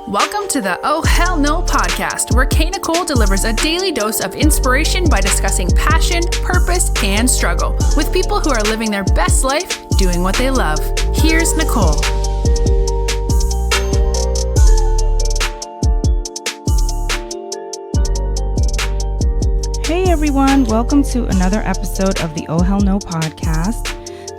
Welcome to the Oh Hell No podcast, where Kay Nicole delivers a daily dose of inspiration by discussing passion, purpose, and struggle with people who are living their best life doing what they love. Here's Nicole. Hey everyone, welcome to another episode of the Oh Hell No podcast.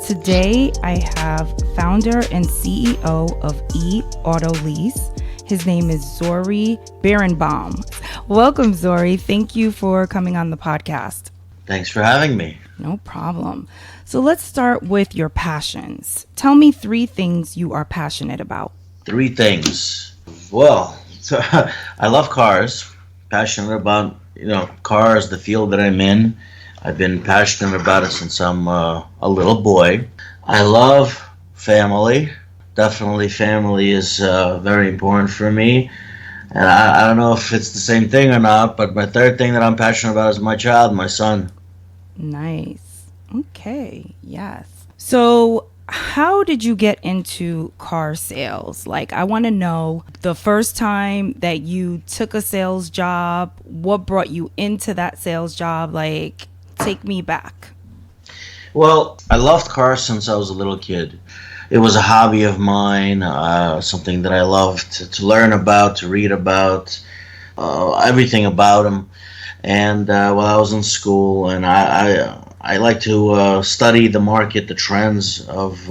Today I have founder and CEO of Eautolease. His name is Zoriy Birenboyn. Welcome, Zoriy. Thank you for coming on the podcast. Thanks for having me. No problem. So let's start with your passions. Tell me 3 things you are passionate about. 3 things. Well, so I love cars. Passionate about, cars, the field that I'm in. I've been passionate about it since I'm a little boy. I love family. Definitely family is very important for me. And I don't know if it's the same thing or not, but my 3rd thing that I'm passionate about is my child, my son. Nice. Okay. Yes. So how did you get into car sales? I want to know the first time that you took a sales job, what brought you into that sales job? Take me back. Well, I loved cars since I was a little kid. It was a hobby of mine, something that I loved to learn about, to read about, everything about them. And while I was in school, and I like to study the market, the trends of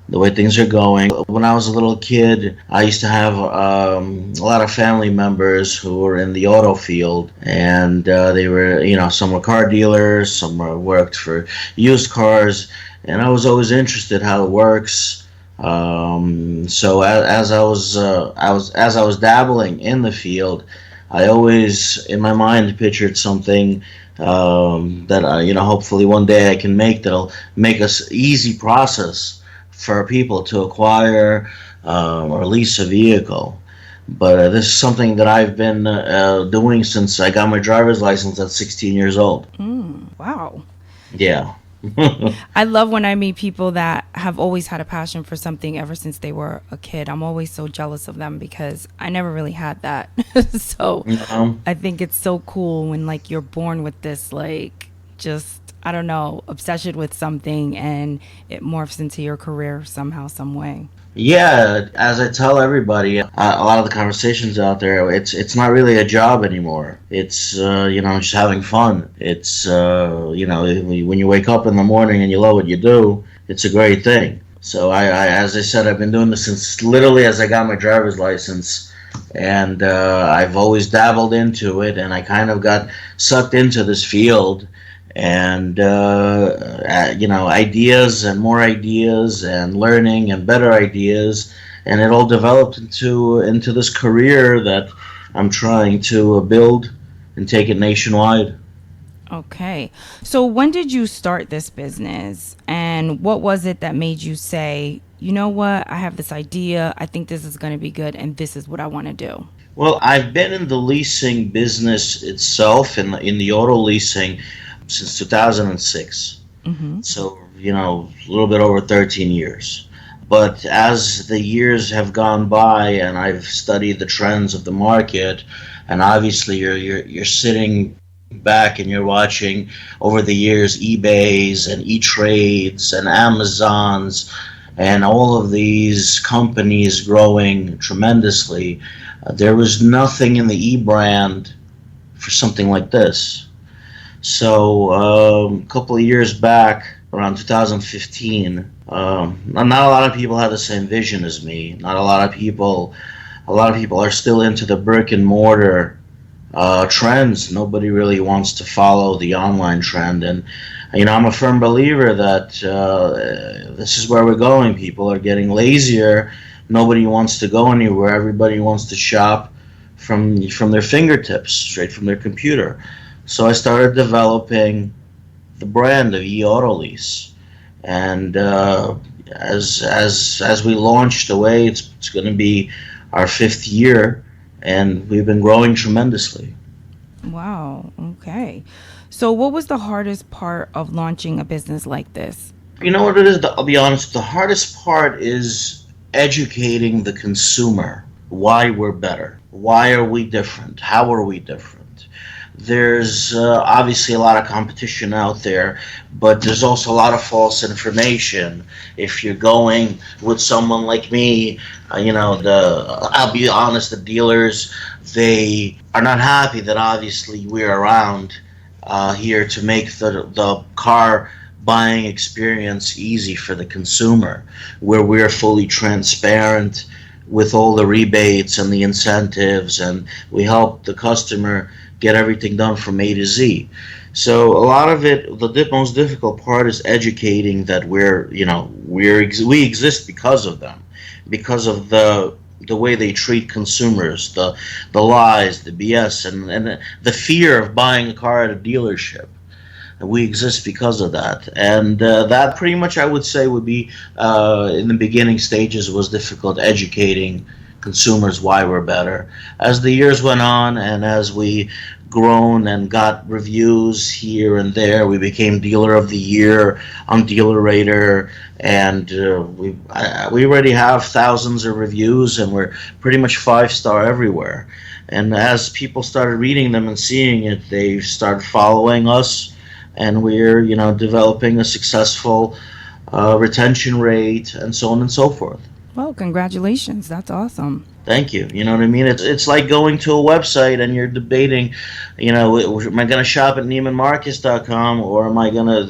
the way things are going. When I was a little kid, I used to have a lot of family members who were in the auto field, and they were, some were car dealers, some worked for used cars. And I was always interested how it works. So as I was dabbling in the field, I always in my mind pictured something that hopefully one day I can make that'll make us easy process for people to acquire or lease a vehicle. But this is something that I've been doing since I got my driver's license at 16 years old. Wow. Yeah. I love when I meet people that have always had a passion for something ever since they were a kid. I'm always so jealous of them because I never really had that. So I think it's so cool when you're born with this obsession with something and it morphs into your career somehow, some way. Yeah, as I tell everybody, a lot of the conversations out there, it's not really a job anymore. It's just having fun. It's when you wake up in the morning and you love what you do, it's a great thing. So I as I said, I've been doing this since literally as I got my driver's license, and I've always dabbled into it, and I kind of got sucked into this field. And ideas and more ideas and learning and better ideas, and it all developed into this career that I'm trying to build and take it nationwide. Okay, so when did you start this business, and what was it that made you say, you know what, I have this idea, I think this is going to be good, and this is what I want to do? Well, I've been in the leasing business itself, in the auto leasing, since 2006. So, a little bit over 13 years. But as the years have gone by and I've studied the trends of the market, and obviously you're sitting back and you're watching over the years eBays and E-Trades and Amazons and all of these companies growing tremendously, there was nothing in the e-brand for something like this. So a couple of years back, around 2015, not a lot of people had the same vision as me. Not a lot of people are still into the brick and mortar trends. Nobody really wants to follow the online trend. And I'm a firm believer that this is where we're going. People are getting lazier. Nobody wants to go anywhere. Everybody wants to shop from their fingertips, straight from their computer. So I started developing the brand of Eautolease, and as we launched away, it's going to be our 5th year, and we've been growing tremendously. Wow. Okay. So what was the hardest part of launching a business like this? You know what it is? I'll be honest. The hardest part is educating the consumer why we're better. Why are we different? How are we different? There's obviously a lot of competition out there, but there's also a lot of false information. If you're going with someone like me, I'll be honest, the dealers, they are not happy that obviously we're around here to make the car buying experience easy for the consumer, where we're fully transparent with all the rebates and the incentives, and we help the customer get everything done from A to Z. So a lot of it, the most difficult part is educating that we exist because of them, because of the way they treat consumers, the lies, the BS, and the fear of buying a car at a dealership. We exist because of that, and that pretty much I would say would be in the beginning stages was difficult educating consumers why we're better. As the years went on, and as we grown and got reviews here and there, we became Dealer of the Year on Dealer Rater, and we already have thousands of reviews, and we're pretty much 5-star everywhere. And as people started reading them and seeing it, they started following us, and we're developing a successful retention rate and so on and so forth. Well, congratulations. That's awesome. Thank you. You know what I mean? It's like going to a website and you're debating, am I going to shop at neimanmarcus.com, or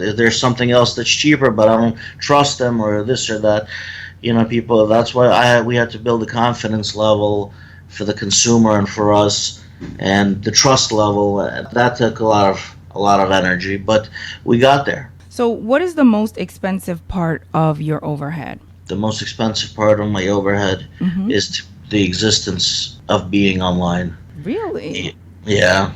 is there something else that's cheaper but I don't trust them, or this or that. People, that's why we had to build a confidence level for the consumer and for us, and the trust level. That took a lot of energy, but we got there. So what is the most expensive part of your overhead? The most expensive part of my overhead is the existence of being online. Really? Yeah,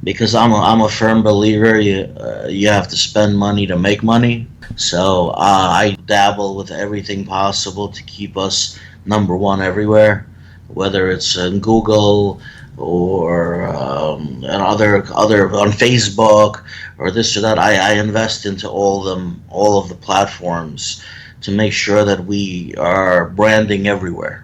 because I'm a firm believer you have to spend money to make money. So I dabble with everything possible to keep us number one everywhere, whether it's in Google or and other on Facebook or this or that. I invest into all of the platforms to make sure that we are branding everywhere.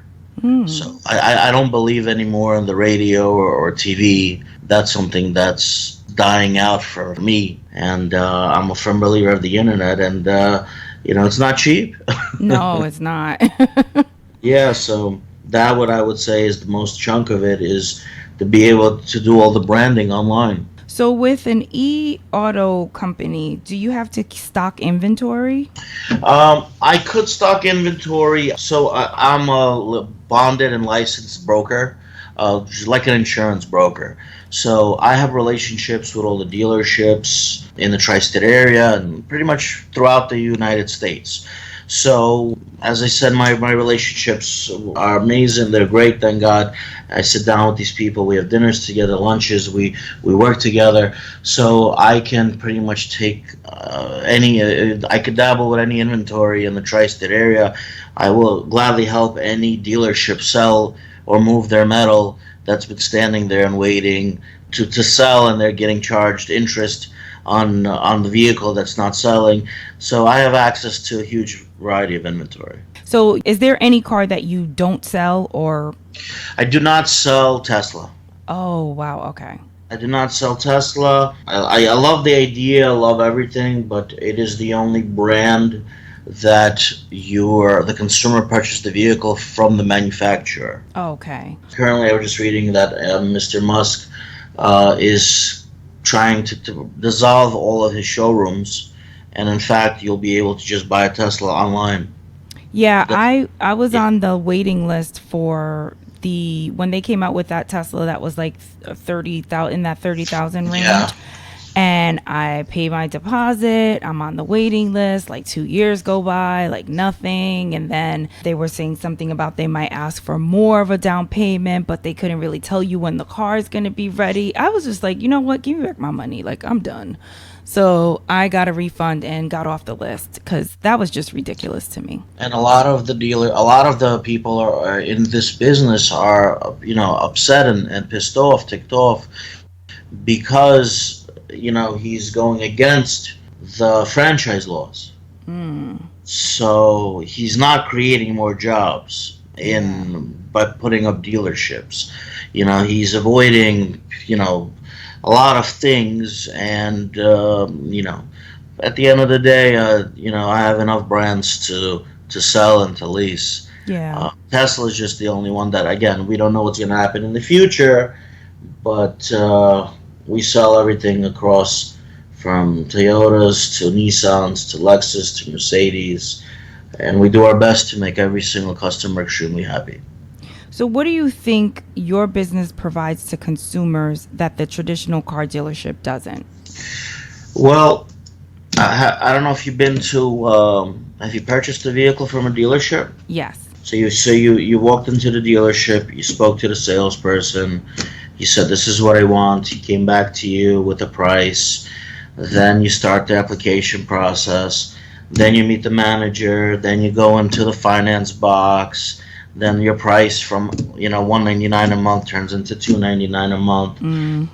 So I don't believe anymore in the radio or TV. That's something that's dying out for me, and I'm a firm believer of the internet, and it's not cheap. No, it's not. Yeah, so that what I would say is the most chunk of it is to be able to do all the branding online. So with an e-auto company, do you have to stock inventory? I could stock inventory. So I'm a bonded and licensed broker, like an insurance broker. So I have relationships with all the dealerships in the tri-state area and pretty much throughout the United States. So, as I said, my relationships are amazing. They're great, thank God. I sit down with these people. We have dinners together, lunches. We work together. So I can pretty much take I could dabble with any inventory in the tri-state area. I will gladly help any dealership sell or move their metal that's been standing there and waiting to sell, and they're getting charged interest on the vehicle that's not selling. So I have access to a huge variety of inventory. So is there any car that you don't sell, or? I do not sell Tesla. Oh, wow. Okay. I do not sell Tesla. I love the idea, I love everything, but it is the only brand that the consumer purchased the vehicle from the manufacturer. Okay. Currently, I was just reading that Mr. Musk is trying to dissolve all of his showrooms, and in fact, you'll be able to just buy a Tesla online. Yeah, I was on the waiting list for when they came out with that Tesla that was like 30,000, in that 30,000 range. Yeah. And I paid my deposit. I'm on the waiting list. Like 2 years go by, like nothing. And then they were saying something about they might ask for more of a down payment, but they couldn't really tell you when the car is going to be ready. I was just like, you know what? Give me back my money. Like, I'm done. So I got a refund and got off the list because that was just ridiculous to me. And a lot of the people are in this business are, upset and pissed off, ticked off, because he's going against the franchise laws. So he's not creating more jobs. Yeah. in by putting up dealerships. He's avoiding, a lot of things, and at the end of the day, I have enough brands to sell and to lease. Yeah. Tesla is just the only one that, again, we don't know what's going to happen in the future, but we sell everything across from Toyotas to Nissans to Lexus to Mercedes, and we do our best to make every single customer extremely happy. So, what do you think your business provides to consumers that the traditional car dealership doesn't? Well, I don't know if you've been to. Have you purchased a vehicle from a dealership? Yes. So you walked into the dealership. You spoke to the salesperson. You said, "This is what I want." He came back to you with a price. Then you start the application process. Then you meet the manager. Then you go into the finance box. Then your price from $199 a month turns into $299 a month.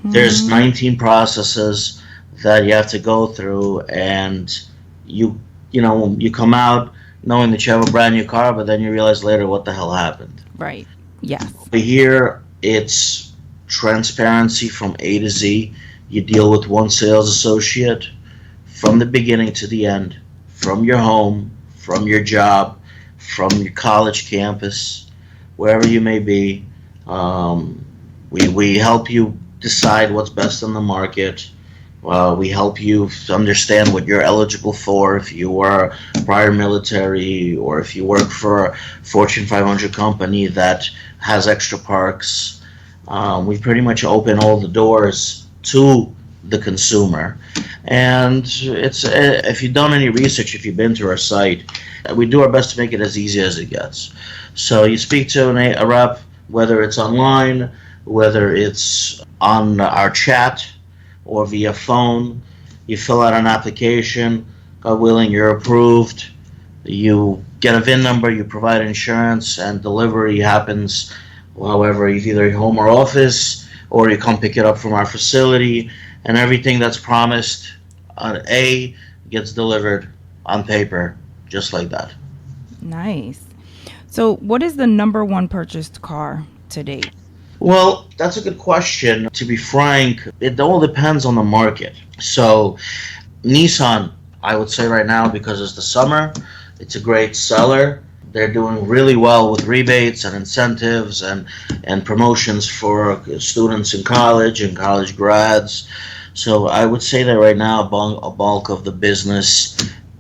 There's 19 processes that you have to go through, and you come out knowing that you have a brand new car, but then you realize later what the hell happened. Right. Yes. But here it's transparency from A to Z. You deal with one sales associate from the beginning to the end, from your home, from your job, from your college campus, wherever you may be. We help you decide what's best on the market. We help you understand what you're eligible for if you are prior military or if you work for a Fortune 500 company that has extra perks. We pretty much open all the doors to the consumer. And it's if you've done any research, if you've been to our site, we do our best to make it as easy as it gets. So you speak to a rep, whether it's online, whether it's on our chat, or via phone. You fill out an application. God willing, you're approved. You get a VIN number, you provide insurance, and delivery happens however, either home or office, or you come pick it up from our facility, and everything that's promised on A gets delivered on paper, just like that. Nice. So, what is the number one purchased car to date? Well, that's a good question. To be frank, it all depends on the market. So, Nissan, I would say right now, because it's the summer, it's a great seller. They're doing really well with rebates and incentives and promotions for students in college and college grads. So I would say that right now a bulk of the business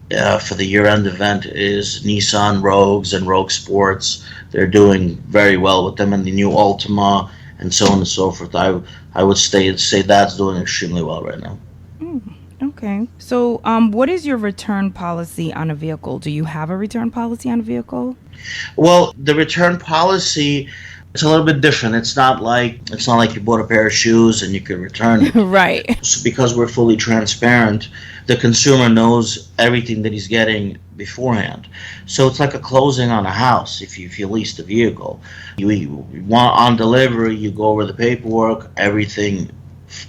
for the year-end event is Nissan Rogues and Rogue Sports. They're doing very well with them, and the new Altima and so on and so forth. I would say that's doing extremely well right now. Okay. So, what is your return policy on a vehicle? Do you have a return policy on a vehicle? Well, the return policy, it's a little bit different. It's not like you bought a pair of shoes and you could return it. Right. So because we're fully transparent, the consumer knows everything that he's getting beforehand. So it's like a closing on a house if you lease the vehicle. You want on delivery, you go over the paperwork, everything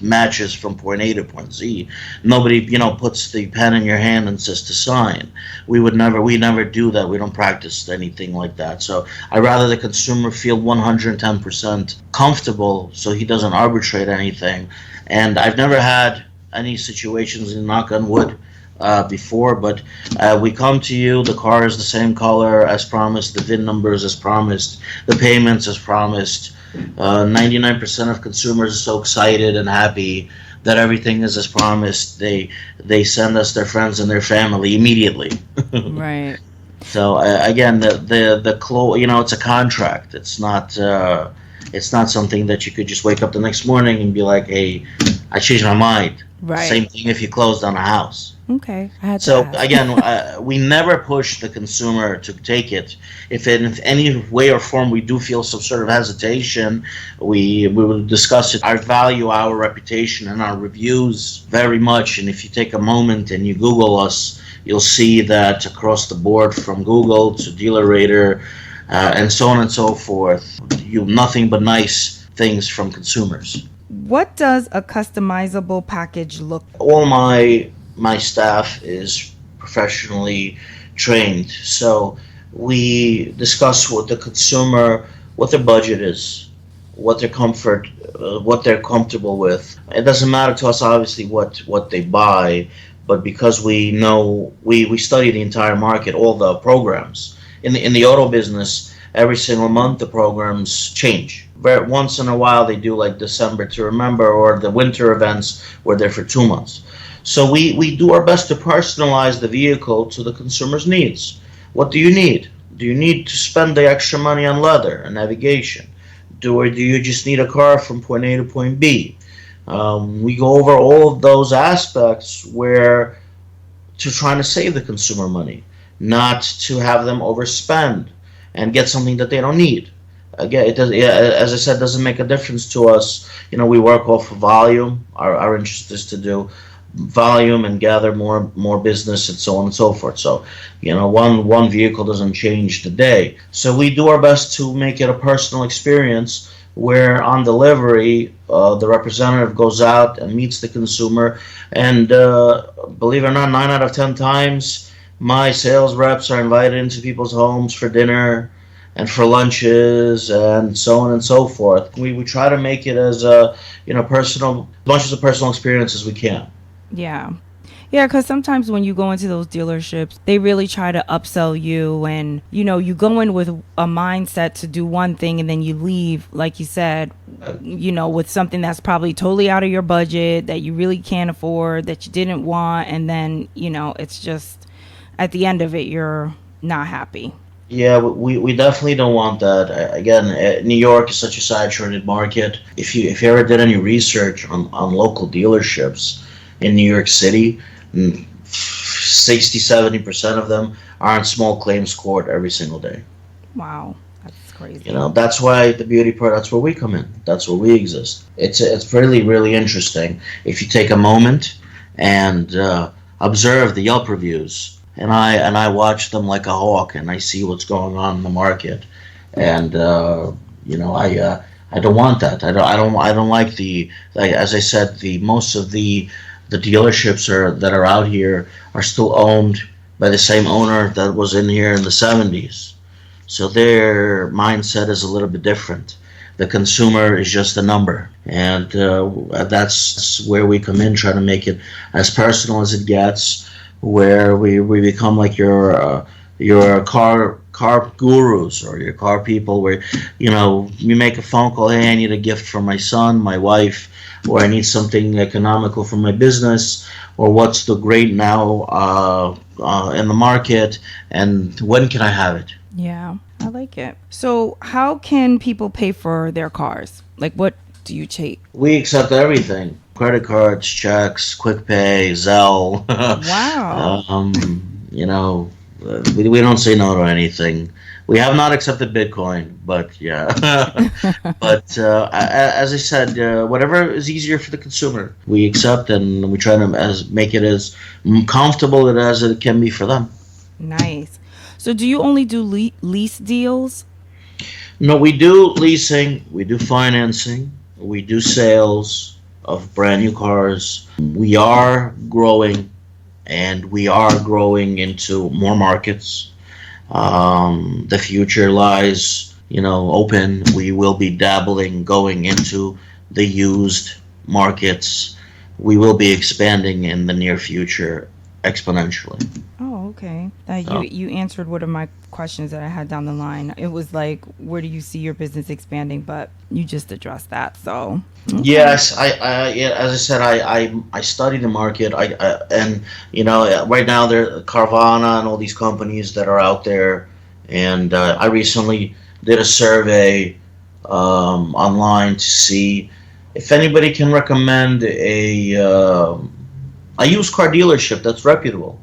matches from point A to point Z. Nobody, puts the pen in your hand and says to sign. We never do that. We don't practice anything like that. So I rather the consumer feel 110% comfortable so he doesn't arbitrate anything. And I've never had any situations, in knock on wood, before, but we come to you, the car is the same color as promised, the VIN numbers as promised, the payments as promised. 99% of consumers are so excited and happy that everything is as promised. They send us their friends and their family immediately. Right. So again, it's a contract. It's not something that you could just wake up the next morning and be like, hey, I changed my mind. Right. Same thing if you closed on a house. Okay. I had to So ask. again, we never push the consumer to take it. If in any way or form we do feel some sort of hesitation, we will discuss it. I value our reputation and our reviews very much. And if you take a moment and you Google us, you'll see that across the board, from Google to DealerRater, and so on and so forth, nothing but nice things from consumers. What does a customizable package look like? All my staff is professionally trained, so we discuss with the consumer what their budget is, what their comfort, what they're comfortable with. It doesn't matter to us, obviously, what they buy, but because we know we study the entire market, all the programs in the auto business. Every single month, the programs change. Once in a while, they do like December to Remember or the winter events where they're for 2 months. So we do our best to personalize the vehicle to the consumer's needs. What do you need? Do you need to spend the extra money on leather and navigation? Or do you just need a car from point A to point B? We go over all of those aspects where to trying to save the consumer money, not to have them overspend and get something that they don't need. Again, it does. Yeah, as I said, doesn't make a difference to us. We work off of volume. Our interest is to do volume and gather more business and so on and so forth. So, one vehicle doesn't change the day. So we do our best to make it a personal experience where on delivery, the representative goes out and meets the consumer. And believe it or not, 9 out of 10 times, my sales reps are invited into people's homes for dinner and for lunches and so on and so forth. We try to make it as personal, as much as a personal experience as we can. Yeah. Yeah, because sometimes when you go into those dealerships, they really try to upsell you, and you go in with a mindset to do one thing, and then you leave, like you said, with something that's probably totally out of your budget, that you really can't afford, that you didn't want, and then it's just at the end of it, you're not happy. Yeah, we definitely don't want that. Again, New York is such a saturated market. If you ever did any research on local dealerships in New York City, 60-70% of them are in small claims court every single day. Wow, that's crazy. That's why the beauty part. That's where we come in. That's where we exist. It's really interesting if you take a moment and observe the Yelp reviews. And I watch them like a hawk, and I see what's going on in the market, and I don't want that. I don't like as I said, most of the dealerships that are out here are still owned by the same owner that was in here in the 70s. So their mindset is a little bit different. The consumer is just a number, and that's where we come in, try to make it as personal as it gets, where we become like your car gurus or your car people, where you make a phone call, hey, I need a gift for my son, my wife, or I need something economical for my business, or what's the great now in the market, and when can I have it? Yeah, I like it. So how can people pay for their cars? Like, what do you take? We accept everything. Credit cards, checks, quick pay, Zelle. Wow. We don't say no to anything. We have not accepted Bitcoin, but yeah. But as I said, whatever is easier for the consumer, we accept, and we try to make it as comfortable as it can be for them. Nice. So do you only do lease deals? No, we do leasing, we do financing, we do sales of brand new cars. We are growing, and we are growing into more markets. The future lies, open. We will be dabbling, going into the used markets. We will be expanding in the near future exponentially. Oh, okay. You answered one of my questions that I had down the line. It was like, where do you see your business expanding? But you just addressed that. So okay. Yes, as I said, I study the market. And right now there are Carvana and all these companies that are out there. And I recently did a survey online to see if anybody can recommend a used car dealership that's reputable.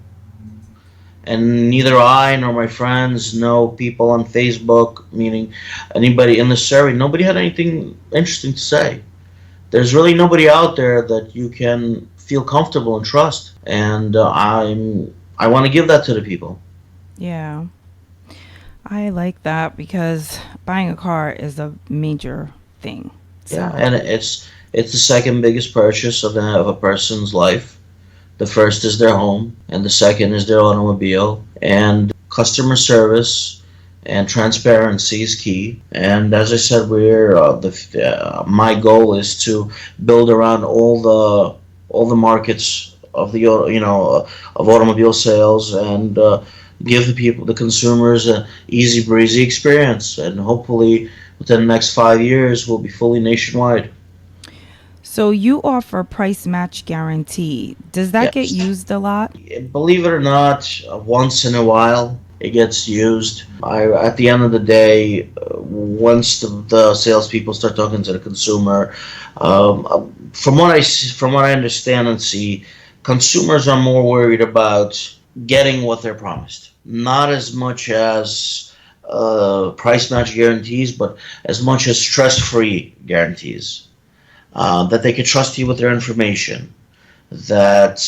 And neither I nor my friends know people on Facebook, meaning anybody in the survey. Nobody had anything interesting to say. There's really nobody out there that you can feel comfortable and trust. And I want to give that to the people. Yeah. I like that, because buying a car is a major thing. So. Yeah, and it's the second biggest purchase of a person's life. The first is their home, and the second is their automobile. And customer service and transparency is key. And as I said, my goal is to build around all the markets of of automobile sales, and give the consumers a easy breezy experience, and hopefully within the next 5 years we'll be fully nationwide. So you offer price match guarantee. Does that get Yes. used a lot? Believe it or not, once in a while it gets used. At the end of the day, once the salespeople start talking to the consumer, from what I understand and see, consumers are more worried about getting what they're promised, not as much as price match guarantees, but as much as stress-free guarantees. That they can trust you with their information, that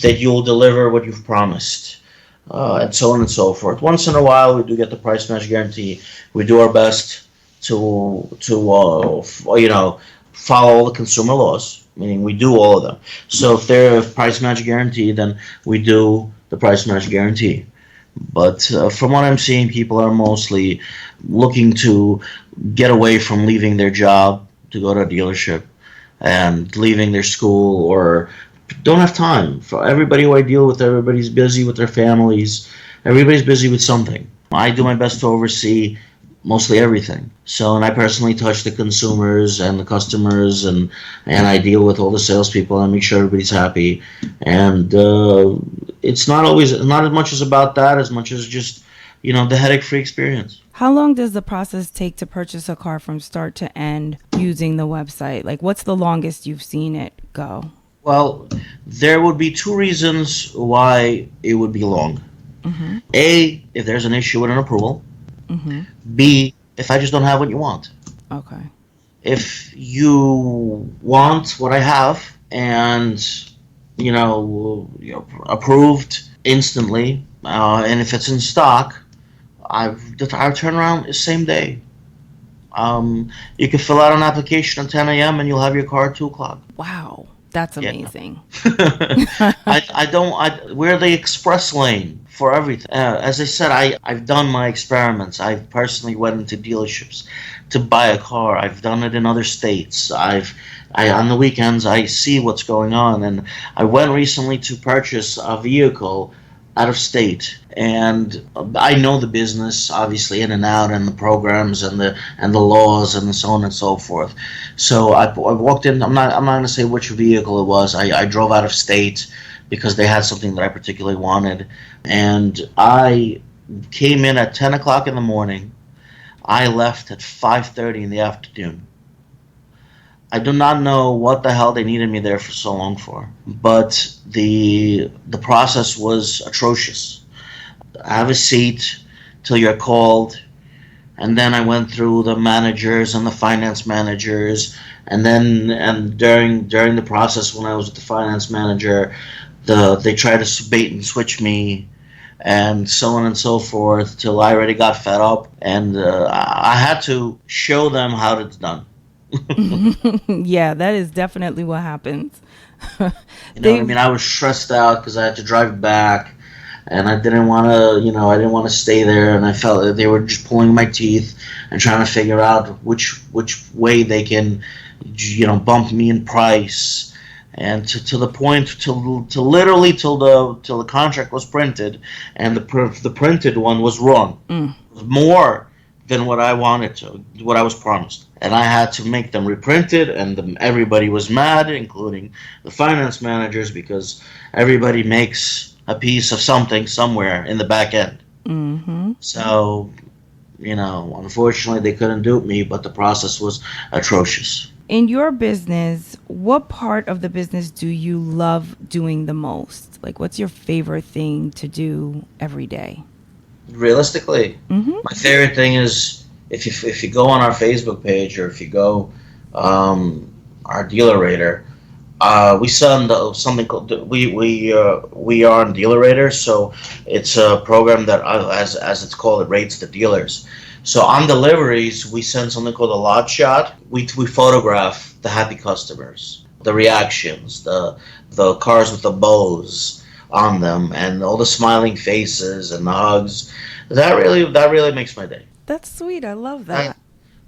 you'll deliver what you've promised, and so on and so forth. Once in a while, we do get the price match guarantee. We do our best to follow all the consumer laws, meaning we do all of them. So if they're a price match guarantee, then we do the price match guarantee. But from what I'm seeing, people are mostly looking to get away from leaving their job to go to a dealership, and leaving their school, or don't have time. For everybody who I deal with, everybody's busy with their families. Everybody's busy with something. I do my best to oversee mostly everything. So, and I personally touch the consumers and the customers, and I deal with all the salespeople, and I make sure everybody's happy. And it's not as much as about that, as much as just, the headache-free experience. How long does the process take to purchase a car from start to end using the website? Like, what's the longest you've seen it go? Well, there would be two reasons why it would be long. Mm-hmm. A, if there's an issue with an approval. Mm-hmm. B, if I just don't have what you want. Okay. If you want what I have, and approved instantly, and if it's in stock, our turnaround is same day. You can fill out an application at 10 a.m. and you'll have your car at 2 o'clock. Wow. That's amazing. We're the express lane for everything. As I said, I've done my experiments. I've personally went into dealerships to buy a car. I've done it in other states. On the weekends, I see what's going on. And I went recently to purchase a vehicle out of state, and I know the business obviously in and out, and the programs and the laws and so on and so forth. So I walked in. I'm not going to say which vehicle it was. I drove out of state because they had something that I particularly wanted, and I came in at 10 o'clock in the morning. I left at 5:30 in the afternoon. I do not know what the hell they needed me there for so long for, but the process was atrocious. Have a seat till you're called, and then I went through the managers and the finance managers, and during the process when I was with the finance manager, they tried to bait and switch me, and so on and so forth, till I already got fed up, and I had to show them how it's done. Yeah, that is definitely what happens. I was stressed out because I had to drive back, and I didn't want to stay there, and I felt that they were just pulling my teeth and trying to figure out which way they can, bump me in price, and to the point to literally till the contract was printed, and the printed one was wrong. It was more than what I was promised. And I had to make them reprinted, and everybody was mad, including the finance managers, because everybody makes a piece of something somewhere in the back end. Mm-hmm. So, unfortunately they couldn't dupe me, but the process was atrocious. In your business, what part of the business do you love doing the most? Like, what's your favorite thing to do every day? Realistically, my favorite thing is if you go on our Facebook page, or if you go our dealer rater, we send something called we are on dealer rater. So it's a program that as it's called, it rates the dealers. So on deliveries, we send something called a lot shot. We photograph the happy customers, the reactions, the cars with the bows on them, and all the smiling faces and the hugs. that really makes my day. That's sweet. I love I,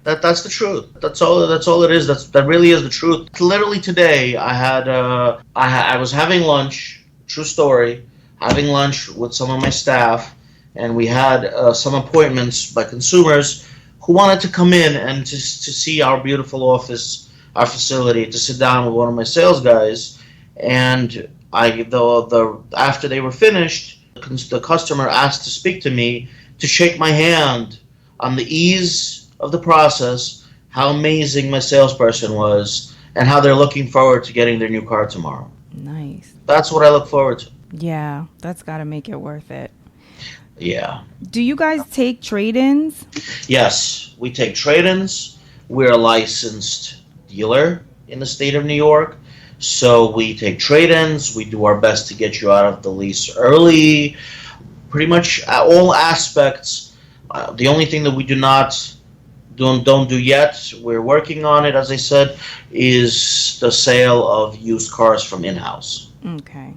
that. that's the truth. That's all it is. That really is the truth. Literally today, I was having lunch. True story. Having lunch with some of my staff, and we had some appointments by consumers who wanted to come in and to see our beautiful office, our facility, to sit down with one of my sales guys. And the after they were finished, the customer asked to speak to me, to shake my hand on the ease of the process, how amazing my salesperson was, and how they're looking forward to getting their new car tomorrow. Nice. That's what I look forward to. Yeah, that's got to make it worth it. Yeah. Do you guys take trade-ins? Yes, we take trade-ins. We're a licensed dealer in the state of New York. So we take trade-ins. We do our best to get you out of the lease early. Pretty much all aspects. The only thing that we don't do yet, we're working on it, as I said, is the sale of used cars from in-house. Okay.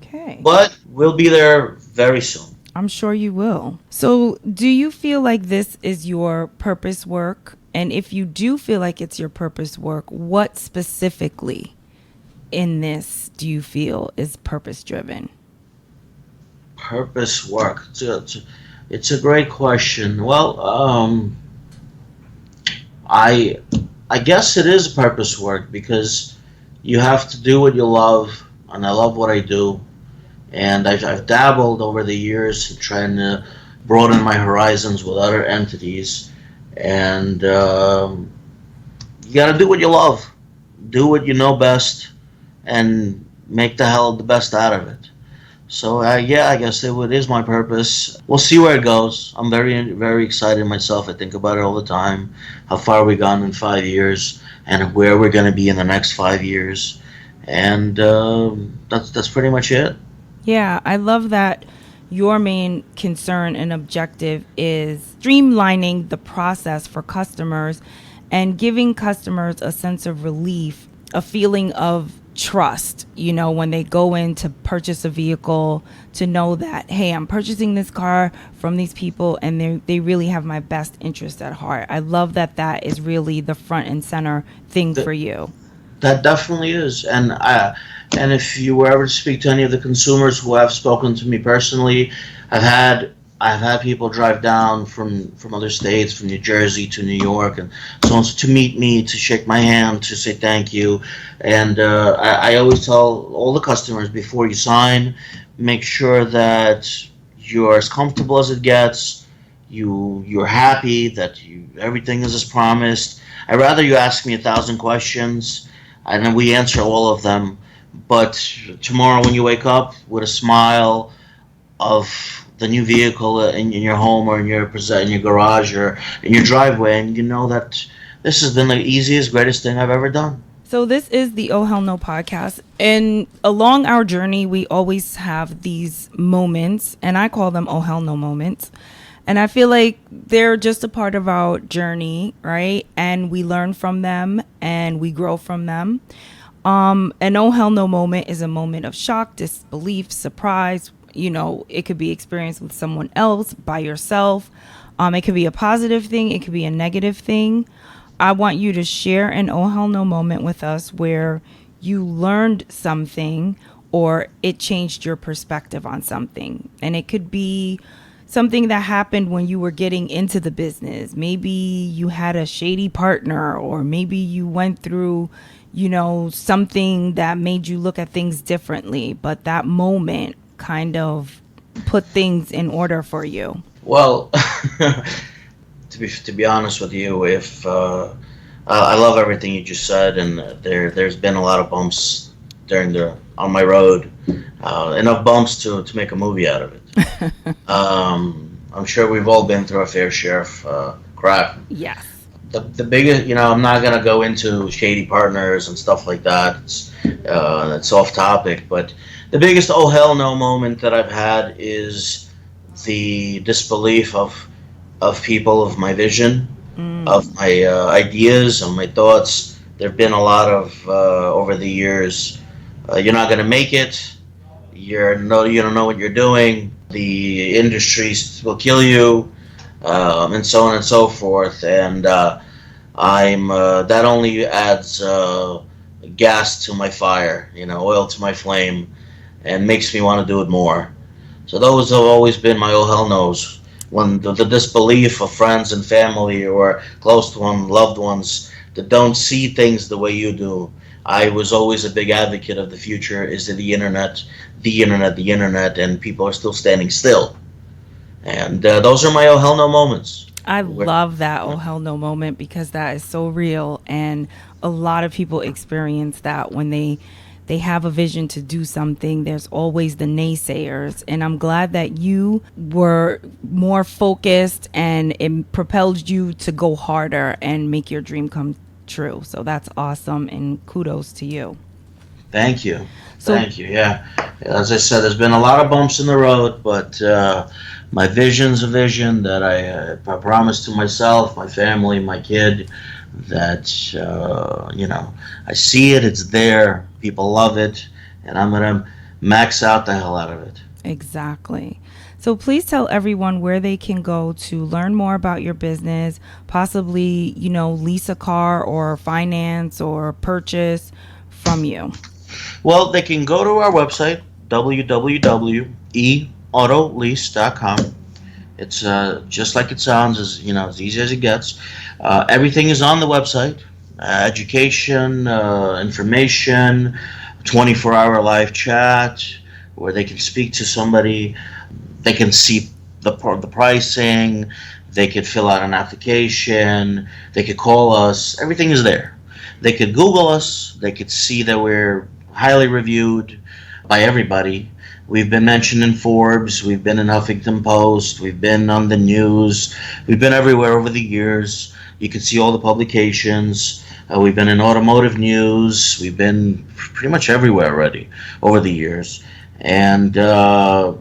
Okay. But we'll be there very soon. I'm sure you will. So, do you feel like this is your purpose work? And if you do feel like it's your purpose work, what specifically in this do you feel is purpose driven? Purpose work. It's a great question. Well, I guess it is purpose work because you have to do what you love, and I love what I do. And I've dabbled over the years trying to broaden my horizons with other entities. And you got to do what you love, do what you know best, and make the best out of it. So yeah, I guess it is my purpose. We'll see where it goes. I'm very, very excited myself. I think about it all the time. How far we gone in 5 years, and where we're going to be in the next 5 years. And that's pretty much it. Yeah, I love that your main concern and objective is streamlining the process for customers and giving customers a sense of relief, a feeling of trust, when they go in to purchase a vehicle, to know that, hey, I'm purchasing this car from these people and they really have my best interest at heart. I love that is really the front and center thing for you. That definitely is. And if you were ever to speak to any of the consumers who have spoken to me personally, I've had people drive down from other states, from New Jersey to New York, and so on, to meet me, to shake my hand, to say thank you. And I always tell all the customers, before you sign, make sure that you're as comfortable as it gets. You're happy that everything is as promised. I'd rather you ask me 1,000 questions, and then we answer all of them. But tomorrow when you wake up with a smile of the new vehicle in your home or in your garage or in your driveway, and you know that this has been the easiest, greatest thing I've ever done. So this is the Oh Hell No podcast. And along our journey, we always have these moments, and I call them Oh Hell No moments. And I feel like they're just a part of our journey, right? And we learn from them and we grow from them. An oh hell no moment is a moment of shock, disbelief, surprise. It could be experienced with someone else, by yourself. It could be a positive thing. It could be a negative thing. I want you to share an oh hell no moment with us where you learned something or it changed your perspective on something. And it could be something that happened when you were getting into the business. Maybe you had a shady partner, or maybe you went through something that made you look at things differently, but that moment kind of put things in order for you. Well, to be honest with you, if I love everything you just said, and there's been a lot of bumps on my road, enough bumps to make a movie out of it. I'm sure we've all been through our fair share of crap. Yes. The biggest, I'm not gonna go into shady partners and stuff like that. It's off topic, but the biggest oh hell no moment that I've had is the disbelief of people, of my vision, of my ideas, of my thoughts. There've been a lot of over the years. You're not gonna make it. You don't know what you're doing. the industry will kill you, and so on and so forth. And I'm that only adds gas to my fire, oil to my flame, and makes me want to do it more. So those have always been my oh hell knows. When the disbelief of friends and family or close one, loved ones that don't see things the way you do. I was always a big advocate of the future is the internet, the internet, the internet, and people are still standing still. And those are my oh hell no moments. I love that oh hell no moment because that is so real, and a lot of people experience that when they have a vision to do something. There's always the naysayers, and I'm glad that you were more focused and it propelled you to go harder and make your dream come true. So that's awesome, and kudos to you. Thank you. Thank you. Yeah. As I said, there's been a lot of bumps in the road, but my vision's a vision that I promised to myself, my family, my kid, that, I see it, it's there, people love it, and I'm going to max out the hell out of it. Exactly. So please tell everyone where they can go to learn more about your business, possibly, lease a car or finance or purchase from you. Well, they can go to our website, www.eautolease.com. It's just like it sounds, as easy as it gets. Everything is on the website: education, information, 24-hour live chat, where they can speak to somebody. They can see the pricing. They could fill out an application. They could call us. Everything is there. They could Google us. They could see that we're highly reviewed by everybody. We've been mentioned in Forbes. We've been in Huffington Post. We've been on the news. We've been everywhere over the years. You can see all the publications. We've been in automotive news. We've been pretty much everywhere already over the years. And we're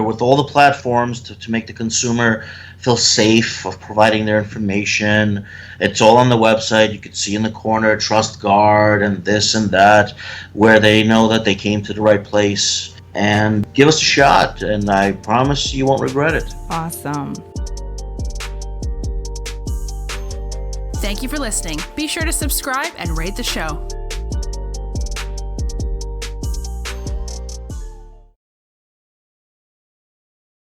with all the platforms to make the consumer feel safe of providing their information. It's all on the website. You can see in the corner Trust Guard and this and that, where they know that they came to the right place. And give us a shot, and I promise you won't regret it. Awesome. Thank you for listening. Be sure to subscribe and rate the show.